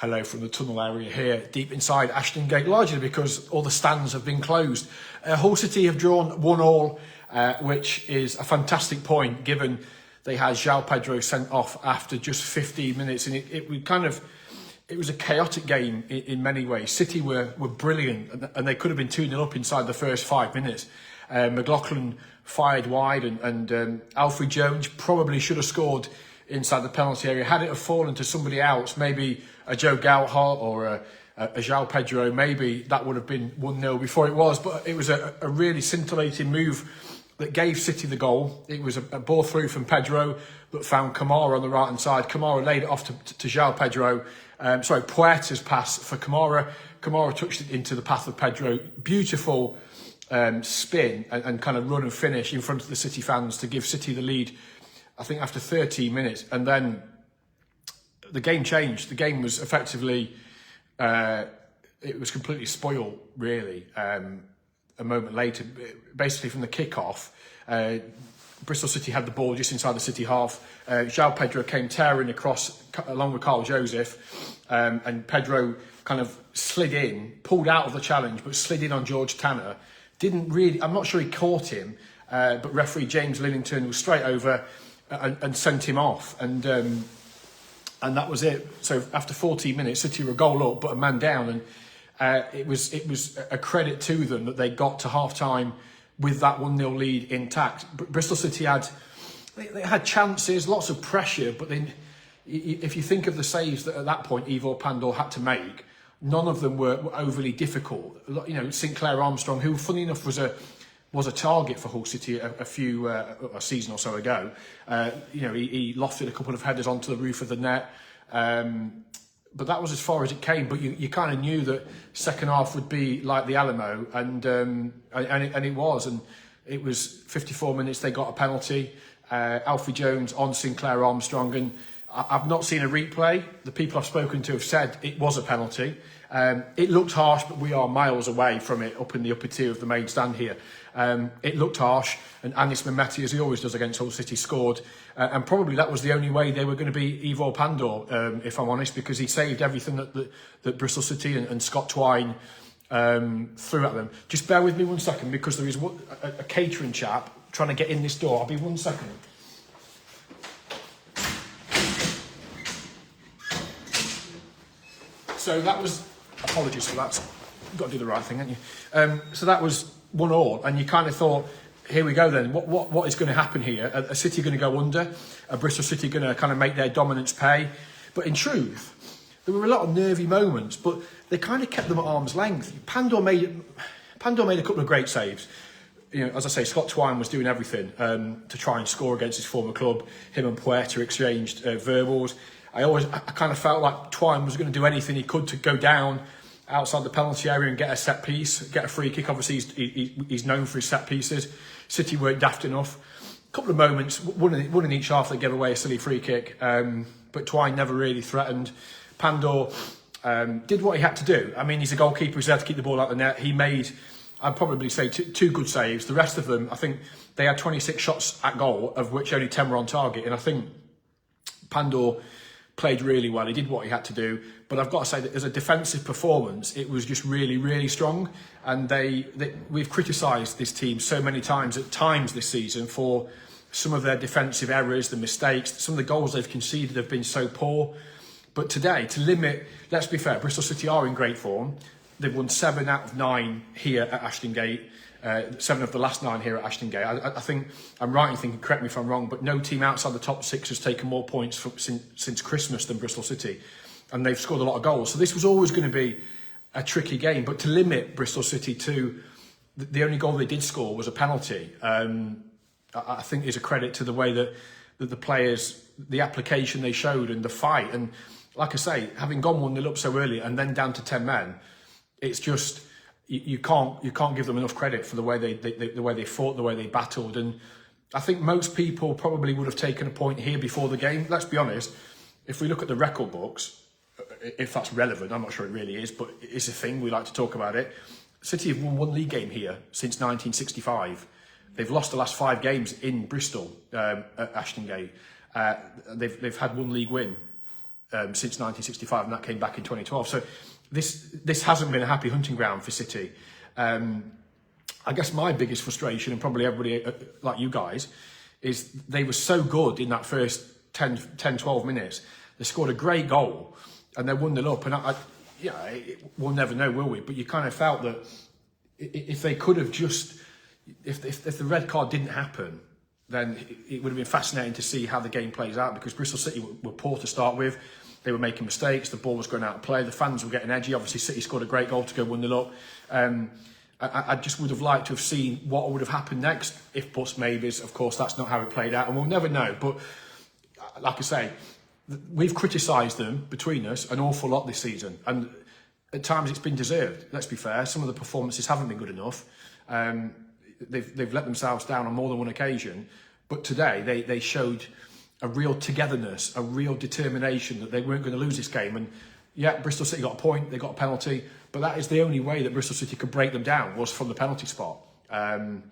hello from the tunnel area here, deep inside Ashton Gate, largely because all the stands have been closed. Hull City have drawn 1-1, which is a fantastic point given they had Joao Pedro sent off after just 15 minutes, and it was a chaotic game in many ways. City were brilliant, and they could have been 2-0 up inside the first 5 minutes. McLaughlin fired wide, and Alfred Jones probably should have scored inside the penalty area. Had it have fallen to somebody else, maybe a Joe Gauhart or a Joao Pedro, maybe that would have been 1-0 before it was. But it was a really scintillating move that gave City the goal. It was a ball through from Pedro that found Kamara on the right-hand side. Kamara laid it off to Joao Pedro. Puerta's pass for Kamara. Kamara touched it into the path of Pedro. Beautiful spin and kind of run and finish in front of the City fans to give City the lead, I think, after 13 minutes. And then the game changed. The game was effectively, it was completely spoiled, really. A moment later, basically from the kick-off, Bristol City had the ball just inside the City half. Joao Pedro came tearing across along with Carl Joseph, and Pedro kind of slid in, pulled out of the challenge, but slid in on George Tanner. Didn't really, I'm not sure he caught him, but referee James Lillington was straight over and sent him off, and that was it. So after 14 minutes, City were a goal up but a man down, and it was a credit to them that they got to half-time with that 1-0 lead intact. Bristol City had chances, lots of pressure, but then if you think of the saves that at that point Ivor Pandor had to make, none of them were overly difficult. You know, Sinclair Armstrong, who funny enough was a target for Hull City a season or so ago. He lofted a couple of headers onto the roof of the net. But that was as far as it came. But you kind of knew that second half would be like the Alamo, and it was. And it was 54 minutes. They got a penalty. Alfie Jones on Sinclair Armstrong, and I've not seen a replay. The people I've spoken to have said it was a penalty. It looked harsh, but we are miles away from it up in the upper tier of the main stand here. It looked harsh, and Anis Mehmeti, as he always does against Hull City, scored. And probably that was the only way they were going to beat Ivor Pandor, if I'm honest, because he saved everything that Bristol City and Scott Twine threw at them. Just bear with me 1 second, because there is a catering chap trying to get in this door. I'll be 1 second. So that was, apologies for that, you've got to do the right thing, haven't you? So that was 1-1, and you kind of thought, here we go then, what is going to happen here? Are City going to go under? Are Bristol City going to kind of make their dominance pay? But in truth, there were a lot of nervy moments, but they kind of kept them at arm's length. Pandor made a couple of great saves. You know, as I say, Scott Twine was doing everything to try and score against his former club. Him and Puerta exchanged verbals. I kind of felt like Twine was going to do anything he could to go down outside the penalty area and get a set piece, get a free kick. Obviously, he's known for his set pieces. City weren't daft enough. A couple of moments, one in each half, they gave away a silly free kick, but Twine never really threatened. Pandor did what he had to do. I mean, he's a goalkeeper, he's there to keep the ball out of the net. He made, I'd probably say, two good saves. The rest of them, I think they had 26 shots at goal, of which only 10 were on target, and I think Pandor played really well. He did what he had to do, but I've got to say that as a defensive performance, it was just really, really strong. And we've criticised this team so many times this season for some of their defensive errors, the mistakes, some of the goals they've conceded have been so poor. But today, to limit, let's be fair, Bristol City are in great form. They've won 7 out of 9 here at Ashton Gate. 7 of the last 9 here at Ashton Gate. I think I'm right in thinking, correct me if I'm wrong, but no team outside the top 6 has taken more points since Christmas than Bristol City, and they've scored a lot of goals. So this was always going to be a tricky game, but to limit Bristol City to the only goal they did score was a penalty, I think is a credit to the way that the players, the application they showed and the fight. And like I say, having gone 1-0 up so early and then down to 10 men, it's just, you can't give them enough credit for the way they fought, the way they battled. And I think most people probably would have taken a point here before the game. Let's be honest, if we look at the record books, if that's relevant, I'm not sure it really is, but it's a thing, we like to talk about it. City have won 1 league game here since 1965. They've lost the last 5 games in Bristol at Ashton Gate. They've had 1 league win. since 1965, and that came back in 2012. So this hasn't been a happy hunting ground for City. I guess my biggest frustration, and probably everybody like you guys, is they were so good in that first 10, 12 minutes. They scored a great goal and they 1-0 up. And we'll never know, will we? But you kind of felt that if they could have just, if the red card didn't happen, then it would have been fascinating to see how the game plays out, because Bristol City were poor to start with. They were making mistakes. The ball was going out of play. The fans were getting edgy. Obviously, City scored a great goal to go 1-0 up. I just would have liked to have seen what would have happened next. If buts, maybes, of course, that's not how it played out, and we'll never know. But like I say, we've criticised them between us an awful lot this season, and at times it's been deserved. Let's be fair. Some of the performances haven't been good enough. They've let themselves down on more than one occasion. But today they showed a real togetherness, a real determination that they weren't going to lose this game. And yeah, Bristol City got a point, they got a penalty, but that is the only way that Bristol City could break them down, was from the penalty spot. And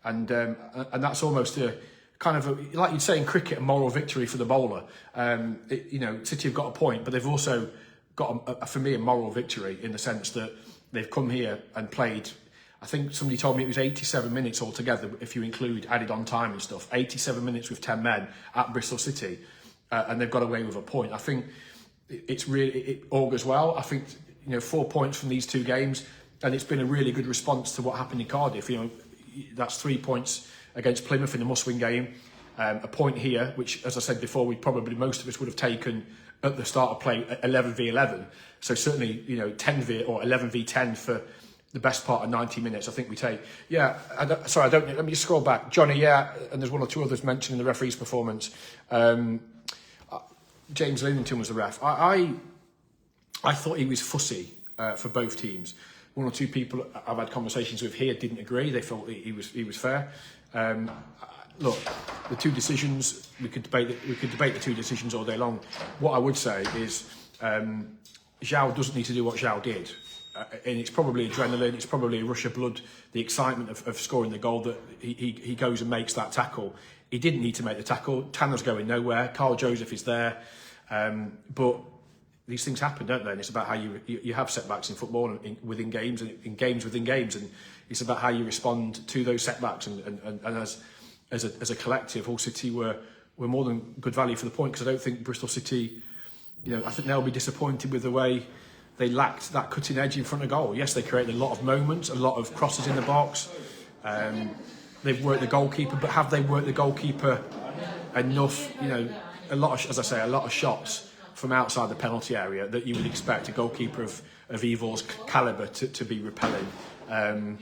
that's almost a kind of like you'd say in cricket, a moral victory for the bowler. City have got a point, but they've also got, for me, a moral victory in the sense that they've come here and played. I think somebody told me it was 87 minutes altogether, if you include added on time and stuff. 87 minutes with 10 men at Bristol City, and they've got away with a point. I think it augurs well. I think 4 points from these two games, and it's been a really good response to what happened in Cardiff. That's 3 points against Plymouth in the must-win game, a point here, which, as I said before, most of us would have taken at the start of play 11v11. So certainly 10v or 11v10 for the best part of 90 minutes, I think we take. Yeah, let me just scroll back. Johnny, yeah, and there's one or two others mentioning the referee's performance. James Lillington was the ref. I thought he was fussy for both teams. One or two people I've had conversations with here didn't agree. They felt he was fair. Look, the two decisions, we could debate the two decisions all day long. What I would say is Joao doesn't need to do what Joao did. And it's probably adrenaline, it's probably a rush of blood, the excitement of scoring the goal, that he goes and makes that tackle. He didn't need to make the tackle. Tanner's going nowhere. Carl Joseph is there. But these things happen, don't they? And it's about how you have setbacks in football and within games and in games within games. And it's about how you respond to those setbacks. And as a collective, Hull City were more than good value for the point, because I don't think Bristol City, I think they'll be disappointed with the way they lacked that cutting edge in front of goal. Yes, they created a lot of moments, a lot of crosses in the box. They've worked the goalkeeper, but have they worked the goalkeeper enough? A lot of shots from outside the penalty area that you would expect a goalkeeper of Evil's calibre to be repelling. I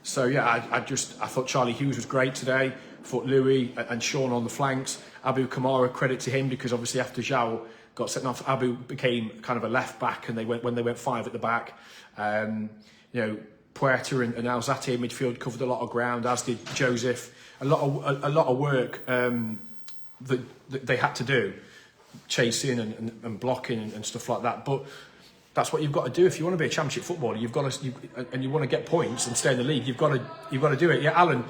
thought Charlie Hughes was great today. I thought Louis and Sean on the flanks. Abu Kamara, credit to him, because obviously after Joao got sent off, Abu became kind of a left back, and when they went five at the back. Puerta and Alzate in midfield covered a lot of ground, as did Joseph. A lot of work that they had to do, chasing and blocking and stuff like that. But that's what you've got to do if you want to be a championship footballer. You've got to, and you want to get points and stay in the league. You've got to do it. Yeah, Alan,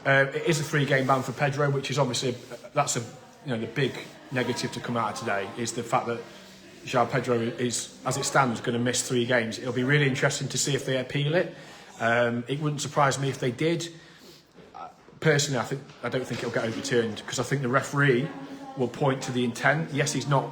it is a 3-game ban for Pedro, which is obviously the big negative to come out of today, is the fact that Joao Pedro is, as it stands, going to miss 3 games. It'll be really interesting to see if they appeal it. It wouldn't surprise me if they did. Personally, I don't think it'll get overturned, because I think the referee will point to the intent. Yes, he's not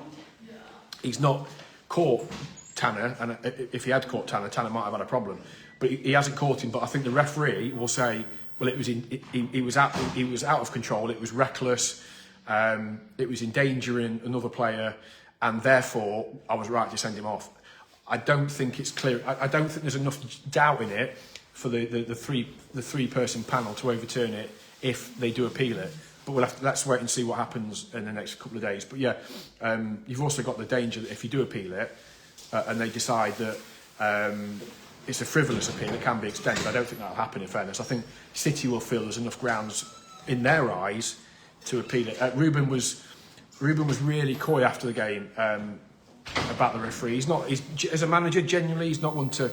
caught Tanner, and if he had caught Tanner might have had a problem. But he hasn't caught him. But I think the referee will say, well, he was out of control. It was reckless. It was endangering another player, and therefore I was right to send him off. I don't think it's clear. I don't think there's enough doubt in it for the 3-person panel to overturn it if they do appeal it. But let's wait and see what happens in the next couple of days. But yeah, you've also got the danger that if you do appeal it and they decide that it's a frivolous appeal, it can be extended. I don't think that'll happen, in fairness. I think City will feel there's enough grounds in their eyes to appeal it. Ruben was really coy after the game about the referee. He's as a manager, genuinely, he's not one to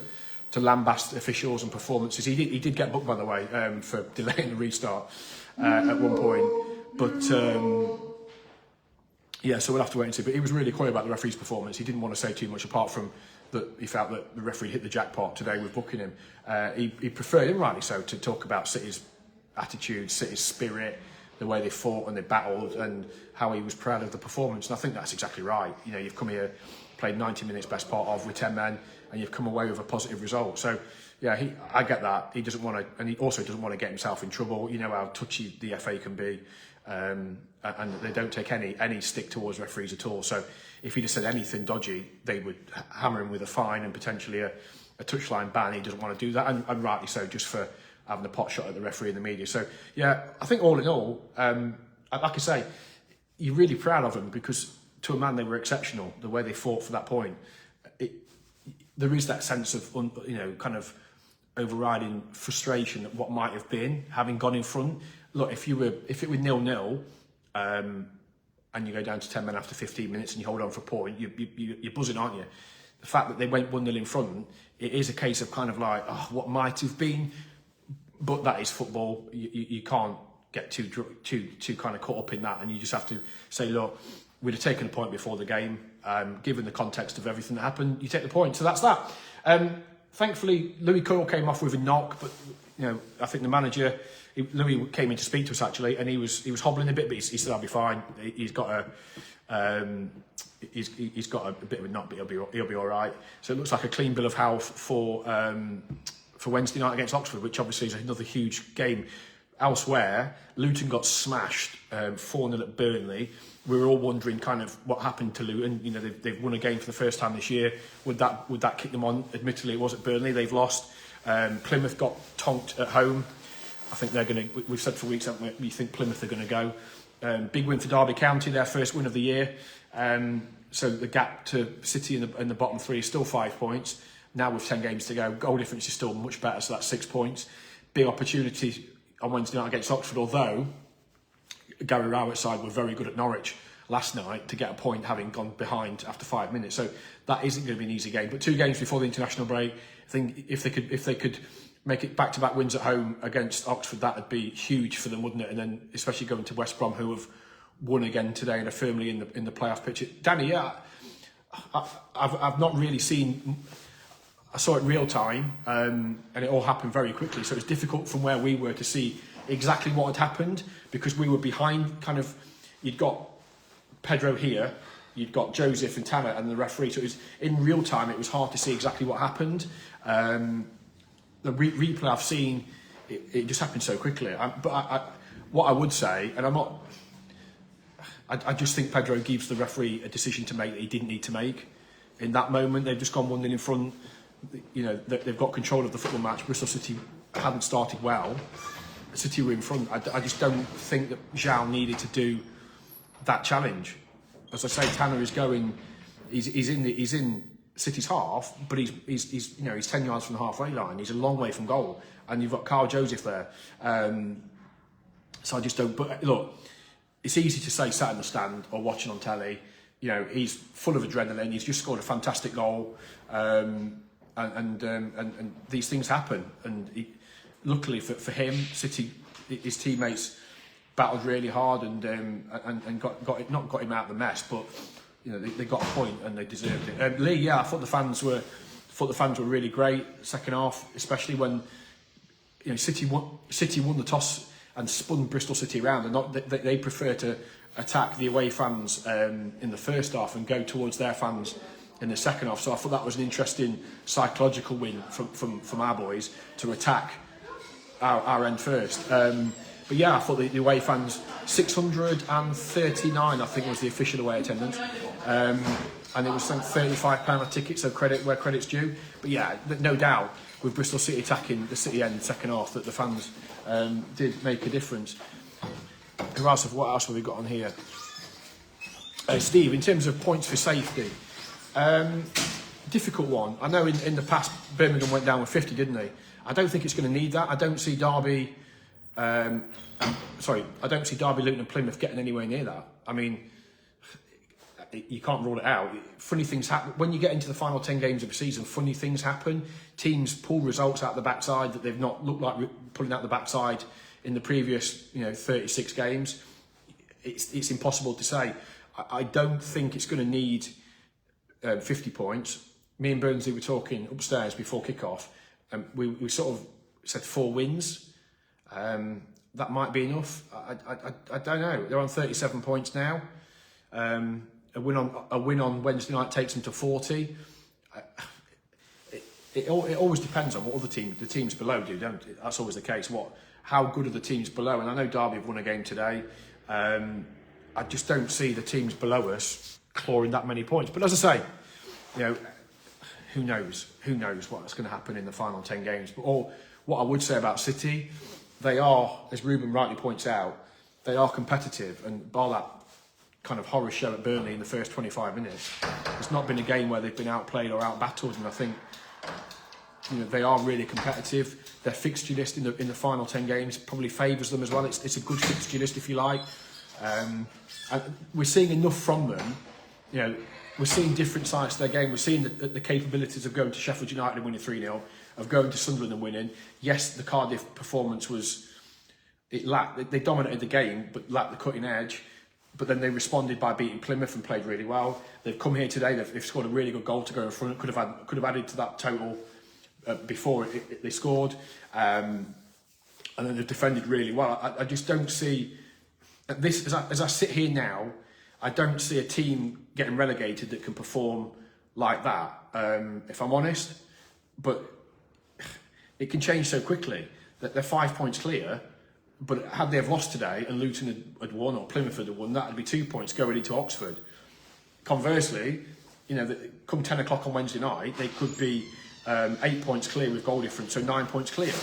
lambast officials and performances. He did get booked, by the way, for delaying the restart at one point. But Yeah, so we'll have to wait and see. But he was really clear about the referee's performance. He didn't want to say too much apart from that he felt that the referee hit the jackpot today with booking him. He preferred, and rightly so, to talk about City's attitude, City's spirit, the way they fought and they battled, and how he was proud of the performance. And I think that's exactly right. You know, you've come here, played 90 minutes best part of with 10 men, and you've come away with a positive result. So, yeah, I get that. He doesn't want to, and he also doesn't want to get himself in trouble. You know how touchy the FA can be, and they don't take any stick towards referees at all. So if he'd have said anything dodgy, they would hammer him with a fine and potentially a touchline ban. He doesn't want to do that, and rightly so, just for having a pot shot at the referee in the media. So, yeah, I think all in all, like I say, you're really proud of them because to a man they were exceptional, the way they fought for that point. There is that sense of, kind of overriding frustration at what might have been, having gone in front. Look, if it were 0-0, and you go down to 10 men after 15 minutes and you hold on for a point, you're buzzing, aren't you? The fact that they went 1-0 in front, it is a case of kind of like, oh, what might have been, but that is football. You can't get too kind of caught up in that, and you just have to say, look, we'd have taken a point before the game. Given the context of everything that happened, you take the point. So that's that. Thankfully, Louis Coyle came off with a knock, but I think the manager, Louis came in to speak to us actually, and he was hobbling a bit, but he said I'll be fine. He's got a bit of a knock, but he'll be all right. So it looks like a clean bill of health for Wednesday night against Oxford, which obviously is another huge game. Elsewhere, Luton got smashed 4-0 at Burnley. We were all wondering kind of what happened to Luton. They've won a game for the first time this year. Would that kick them on? Admittedly, it was at Burnley. They've lost. Plymouth got tonked at home. I think they're going to. We've said for weeks, haven't we? We think Plymouth are going to go. Big win for Derby County, their first win of the year. So the gap to City in the bottom three is still 5 points. Now with 10 games to go, goal difference is still much better, so that's 6 points. Big opportunity on Wednesday night against Oxford, although Gary Rowett's side were very good at Norwich last night to get a point having gone behind after 5 minutes. So that isn't going to be an easy game. But 2 games before the international break, I think if they could make it back-to-back wins at home against Oxford, that would be huge for them, wouldn't it? And then especially going to West Brom, who have won again today and are firmly in the playoff picture. Danny, yeah, I've not really seen. I saw it real time, and it all happened very quickly. So it's difficult from where we were to see exactly what had happened because we were behind. Kind of, you'd got Pedro here, you'd got Joseph and Tanner, and the referee. So it was in real time. It was hard to see exactly what happened. The replay I've seen, it just happened so quickly. What I would say, and I'm not. I just think Pedro gives the referee a decision to make that he didn't need to make. In that moment, they've just gone 1-0 in front. They've got control of the football match. Bristol City hadn't started well. City were in front. I just don't think that Joao needed to do that challenge. As I say, Tanner is going. He's in City's half, but he's 10 yards from the halfway line. He's a long way from goal, and you've got Carl Joseph there. So I just don't. But look, it's easy to say sat in the stand or watching on telly. He's full of adrenaline. He's just scored a fantastic goal. And these things happen, and luckily for him, City, his teammates battled really hard and got him out of the mess, but they got a point and they deserved it. Lee, yeah, I thought the fans were really great second half, especially when City won the toss and spun Bristol City around, and they prefer to attack the away fans in the first half and go towards their fans in the second half. So I thought that was an interesting psychological win from our boys to attack our end first. But yeah, I thought the away fans, 639 I think was the official away attendance, and it was £35 a ticket, so credit where credit's due. But yeah, no doubt with Bristol City attacking the City end second half that the fans did make a difference. What else have we got on here? Steve, in terms of points for safety, difficult one. I know in the past Birmingham went down with 50, didn't they? I don't think it's going to need that. I don't see Derby, Luton and Plymouth getting anywhere near that. I mean, you can't rule it out. Funny things happen when you get into the final 10 games of a season. Funny things happen. Teams pull results out the backside that they've not looked like pulling out the backside in the previous 36 games. It's impossible to say. I don't think it's going to need 50 points. Me and Burnsley were talking upstairs before kickoff, and we sort of said 4 wins. That might be enough. I don't know. They're on 37 points now. A win on Wednesday night takes them to 40. It always depends on what other the teams below do, don't it? That's always the case. How good are the teams below? And I know Derby have won a game today. I just don't see the teams below us clawing that many points. But as I say, who knows? Who knows what's going to happen in the final 10 games? But what I would say about City, they are, as Ruben rightly points out, they are competitive. And bar that kind of horror show at Burnley in the first 25 minutes, it's not been a game where they've been outplayed or outbattled. And I think they are really competitive. Their fixture list in the final 10 games probably favours them as well. It's a good fixture list, if you like. And we're seeing enough from them. We're seeing different sides to their game. We're seeing the capabilities of going to Sheffield United and winning 3-0, of going to Sunderland and winning. Yes, the Cardiff performance they dominated the game, but lacked the cutting edge. But then they responded by beating Plymouth and played really well. They've come here today. They've scored a really good goal to go in front. Could have added to that total before they scored. And then they've defended really well. I just don't see this as I sit here now. I don't see a team getting relegated that can perform like that. If I'm honest, but it can change so quickly that they're 5 points clear. But had they have lost today and Luton had won or Plymouth had won, that would be 2 points going into Oxford. Conversely, come 10 o'clock on Wednesday night, they could be 8 points clear with goal difference, so 9 points clear.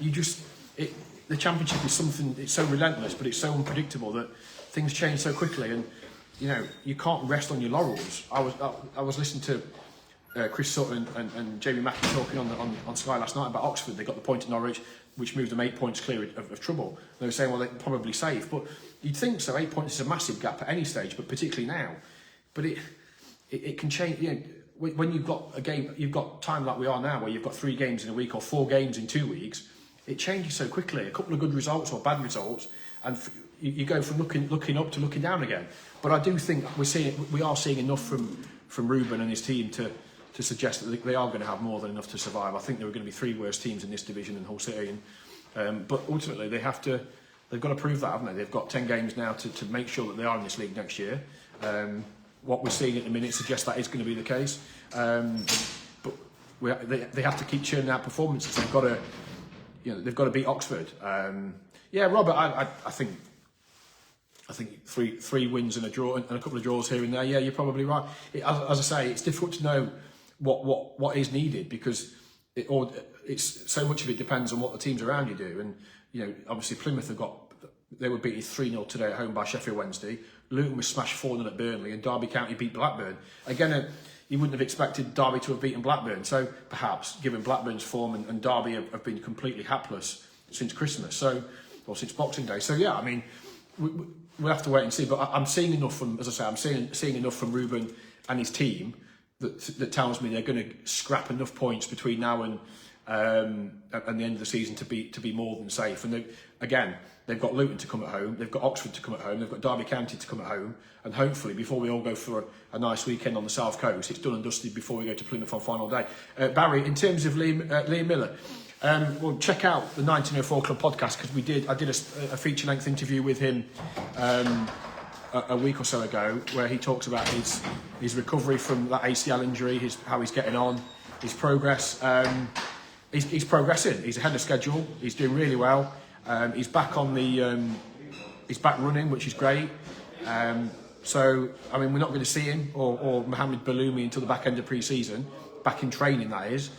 The Championship is something, it's so relentless, but it's so unpredictable that things change so quickly, and you can't rest on your laurels. I was listening to Chris Sutton and Jamie Mackey talking on Sky last night about Oxford. They got the point at Norwich, which moved them 8 points clear of trouble. They were saying, well, they're probably safe, but you'd think so. 8 points is a massive gap at any stage, but particularly now. But it can change. When you've got a game, you've got time like we are now, where you've got 3 games in a week or 4 games in 2 weeks. It changes so quickly. A couple of good results or bad results, and you go from looking up to looking down again. But I do think we are seeing enough from Ruben and his team to suggest that they are going to have more than enough to survive. I think there are going to be 3 worse teams in this division than Hull City, but ultimately they've got to prove that, haven't they? They've got 10 games now to make sure that they are in this league next year. What we're seeing at the minute suggests that is going to be the case. But they have to keep churning out performances. They've got to beat Oxford. Robert, I think 3 wins and a draw and a couple of draws here and there. Yeah, you're probably right. As I say, it's difficult to know what is needed, because it's so much of it depends on what the teams around you do. And obviously Plymouth they were beaten 3-0 today at home by Sheffield Wednesday. Luton was smashed 4-0 at Burnley, and Derby County beat Blackburn. Again, you wouldn't have expected Derby to have beaten Blackburn. So perhaps, given Blackburn's form, and Derby have been completely hapless since Christmas, or since Boxing Day. So yeah, I mean, we'll have to wait and see. But I'm seeing enough from, as I say, I'm seeing enough from Ruben and his team that tells me they're going to scrap enough points between now and the end of the season to be more than safe. And they've got Luton to come at home, they've got Oxford to come at home, they've got Derby County to come at home, and hopefully before we all go for a nice weekend on the South Coast, it's done and dusted before we go to Plymouth on final day. Barry, in terms of Liam Miller, well, check out the 1904 Club podcast, because I did a feature-length interview with him a week or so ago, where he talks about his recovery from that ACL injury, how he's getting on, his progress. He's progressing. He's ahead of schedule. He's doing really well. He's back he's back running, which is great. So, I mean, we're not going to see him or Mohamed Baloumi until the back end of pre-season, back in training, that is.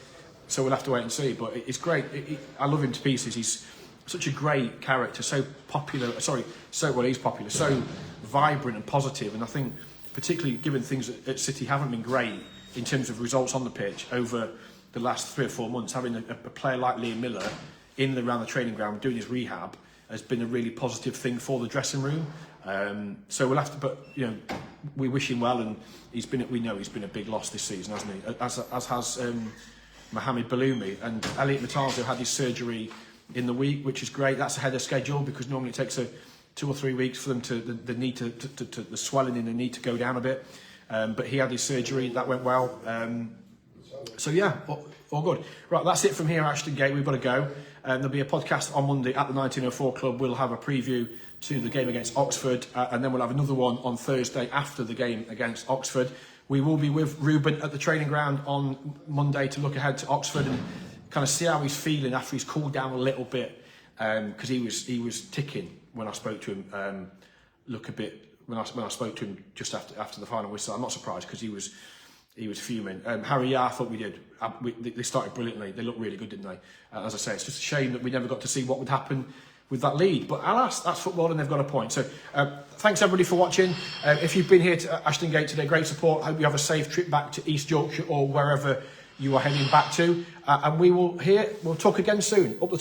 So we'll have to wait and see. But it's great. I love him to pieces. He's such a great character, so popular. He's popular, so vibrant and positive. And I think, particularly given things at City haven't been great in terms of results on the pitch over the last 3 or 4 months, having a player like Liam Miller in and around the training ground doing his rehab has been a really positive thing for the dressing room. So we'll have to, but we wish him well, and we know he's been a big loss this season, hasn't he? As has Mohamed Baloumi, and Elliot Matazo had his surgery in the week, which is great. That's ahead of schedule, because normally it 2 or 3 weeks for them to the knee to the swelling in the knee to go down a bit. But he had his surgery, that went well. So yeah, all good. Right, that's it from here at Ashton Gate. We've got to go. There'll be a podcast on Monday at the 1904 Club. We'll have a preview to the game against Oxford, and then we'll have another one on Thursday after the game against Oxford. We will be with Ruben at the training ground on Monday to look ahead to Oxford and kind of see how he's feeling after he's cooled down a little bit, because he was ticking when I spoke to him. When I spoke to him just after the final whistle. I'm not surprised because he was fuming. Harry, yeah, I thought we did. They started brilliantly. They looked really good, didn't they? As I say, it's just a shame that we never got to see what would happen with that lead. But alas, that's football and they've got a point. So thanks everybody for watching. If you've been here to Ashton Gate today, great support. Hope you have a safe trip back to East Yorkshire or wherever you are heading back to. And we'll talk again soon. Up the